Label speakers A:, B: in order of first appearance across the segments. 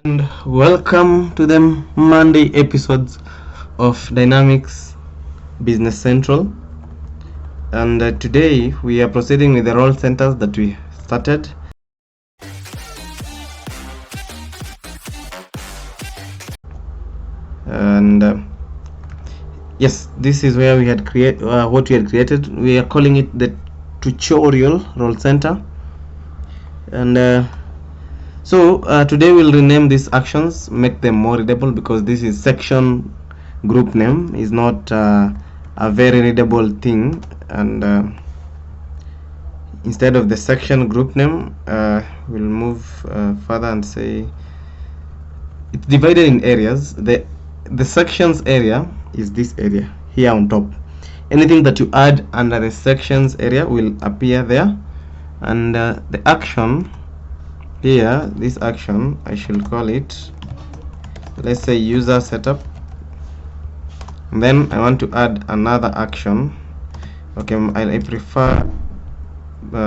A: And welcome to the Monday episodes of Dynamics Business Central. And today we are proceeding with the role centers that we started. And yes, this is where we had what we had created. We are calling it the tutorial role center. And so today we'll rename these actions, make them more readable, because this is section group name is not a very readable thing. And instead of the section group name, we'll move further and say it's divided in areas. The sections area is this area here on top. Anything that you add under the sections area will appear there. And the action here, this action, I shall call it, let's say, user setup. And then I want to add another action. Okay, I prefer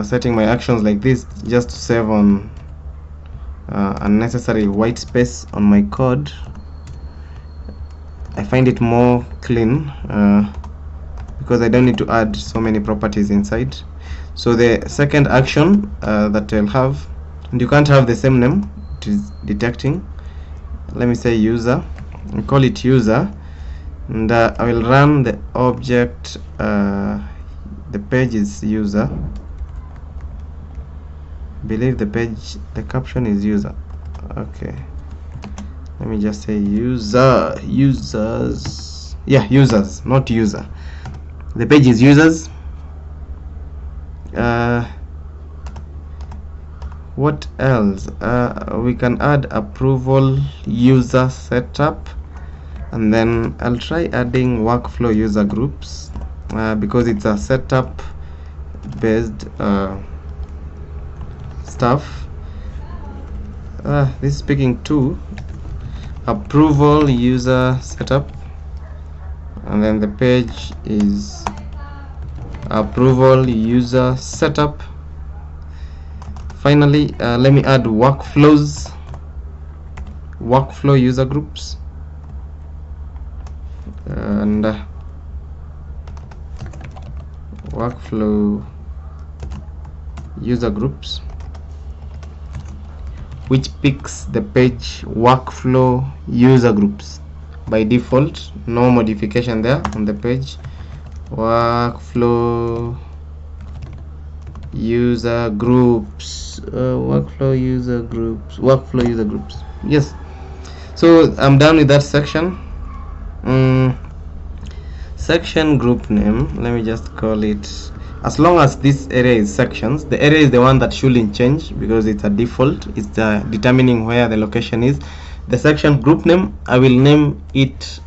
A: setting my actions like this just to save on unnecessary white space on my code. I find it more clean because I don't need to add so many properties inside. So the second action that I'll have, and you can't have the same name, it is detecting. Let me say user, and call it user, and I will run the object. The page is user. I believe the caption is user. Okay, let me just say users. Yeah, users, not user. The page is users. What else? We can add approval user setup, and then I'll try adding workflow user groups because it's a setup based stuff. This is speaking to approval user setup, and then the page is approval user setup. Finally, let me add workflow user groups, and workflow user groups, which picks the page workflow user groups by default. No modification there on the page. Workflow user groups, workflow user groups. Yes, so I'm done with that section. Section group name, let me just call it, as long as this area is sections, the area is the one that shouldn't change because it's a default. It's determining where the location is. The section group name, I will name it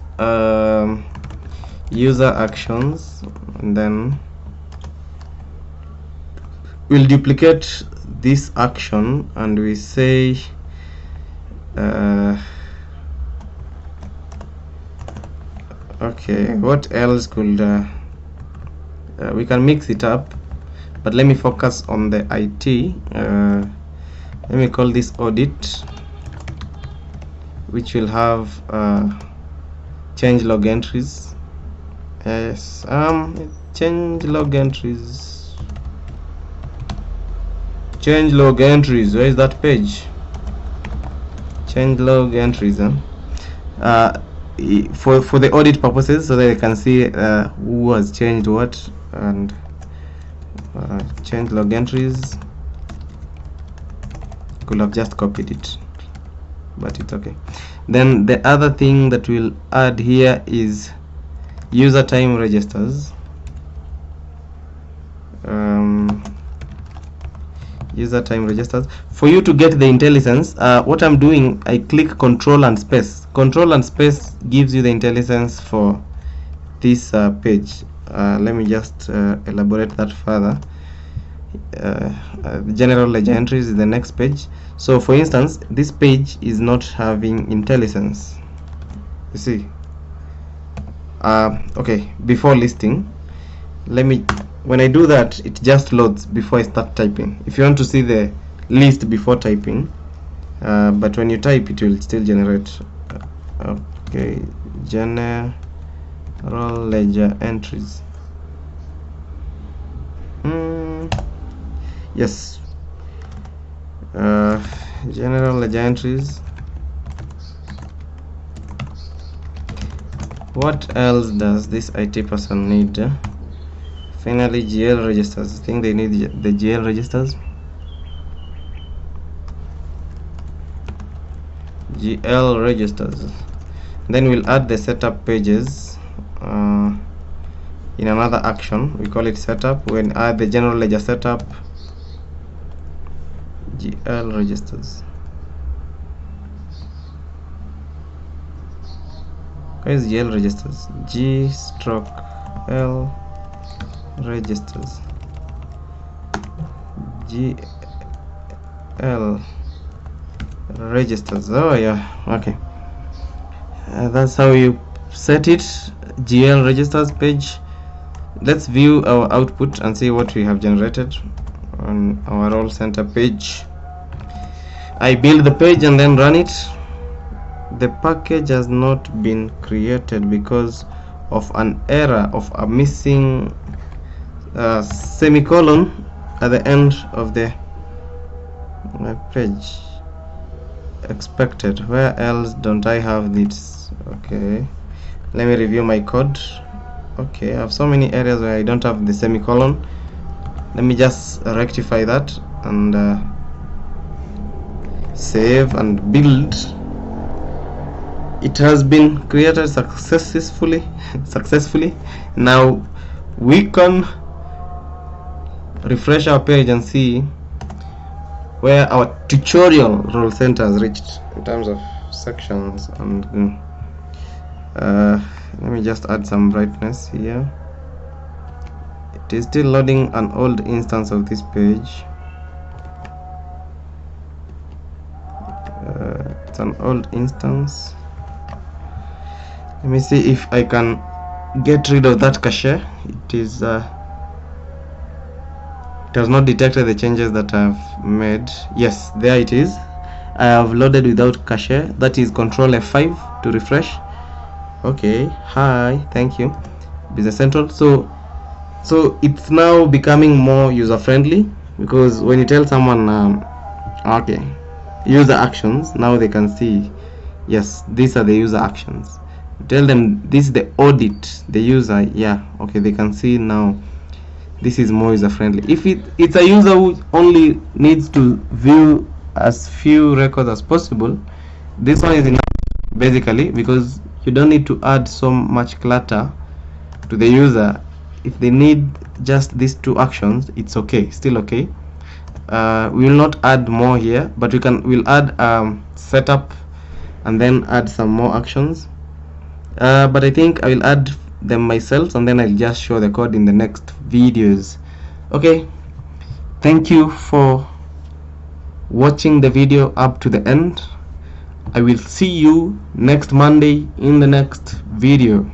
A: user actions, and then we'll duplicate this action, and we say okay, what else could we can mix it up, but let me focus on the IT. Let me call this audit, which will have change log entries. Yes, change log entries. Change log entries. Where is that page? Change log entries. For the audit purposes, so that they can see who has changed what, and change log entries. Could have just copied it, but it's okay. Then the other thing that we'll add here is user time registers. User time registers. For you to get the IntelliSense, what I'm doing, I click Control and Space. Control and Space gives you the IntelliSense for this page. Let me just elaborate that further. General ledger entries is the next page. So for instance, this page is not having IntelliSense. You see, okay, before listing, let me, when I do that, it just loads before I start typing. If you want to see the list before typing, but when you type it will still generate. Okay, general ledger entries. Yes, general ledger entries. What else does this IT person need? Finally, GL registers. I think they need the GL registers. GL registers. Then we'll add the setup pages in another action. We call it setup. When add the general ledger setup, GL registers. Where is GL registers? G stroke L registers. GL registers. Oh yeah, okay. That's how you set it. GL registers page. Let's view our output and see what we have generated on our role center page. I build the page and then run it. The package has not been created because of an error of a missing semicolon at the end of the page. Expected. Where else don't I have this? Okay, let me review my code. Okay, I have so many areas where I don't have the semicolon. Let me just rectify that and save and build. It has been created successfully. Now we can refresh our page and see where our tutorial role center has reached in terms of sections. And let me just add some brightness here. It is still loading an old instance of this page. It's an old instance. Let me see if I can get rid of that cache. It is it has not detected the changes that I've made. Yes, there it is. I have loaded without cache. That is Control F5 to refresh. Okay, hi, thank you, Business Central. So it's now becoming more user friendly, because when you tell someone okay, user actions, now they can see, yes, these are the user actions. Tell them this is the audit, the user, yeah, okay, they can see now. This is more user friendly. If it's a user who only needs to view as few records as possible, this one is enough basically, because you don't need to add so much clutter to the user. If they need just these two actions, it's okay, still okay. We will not add more here, but we'll add setup and then add some more actions. But I think I will add them myself, and then I'll just show the code in the next videos. Okay, thank you for watching the video up to the end. I will see you next Monday in the next video.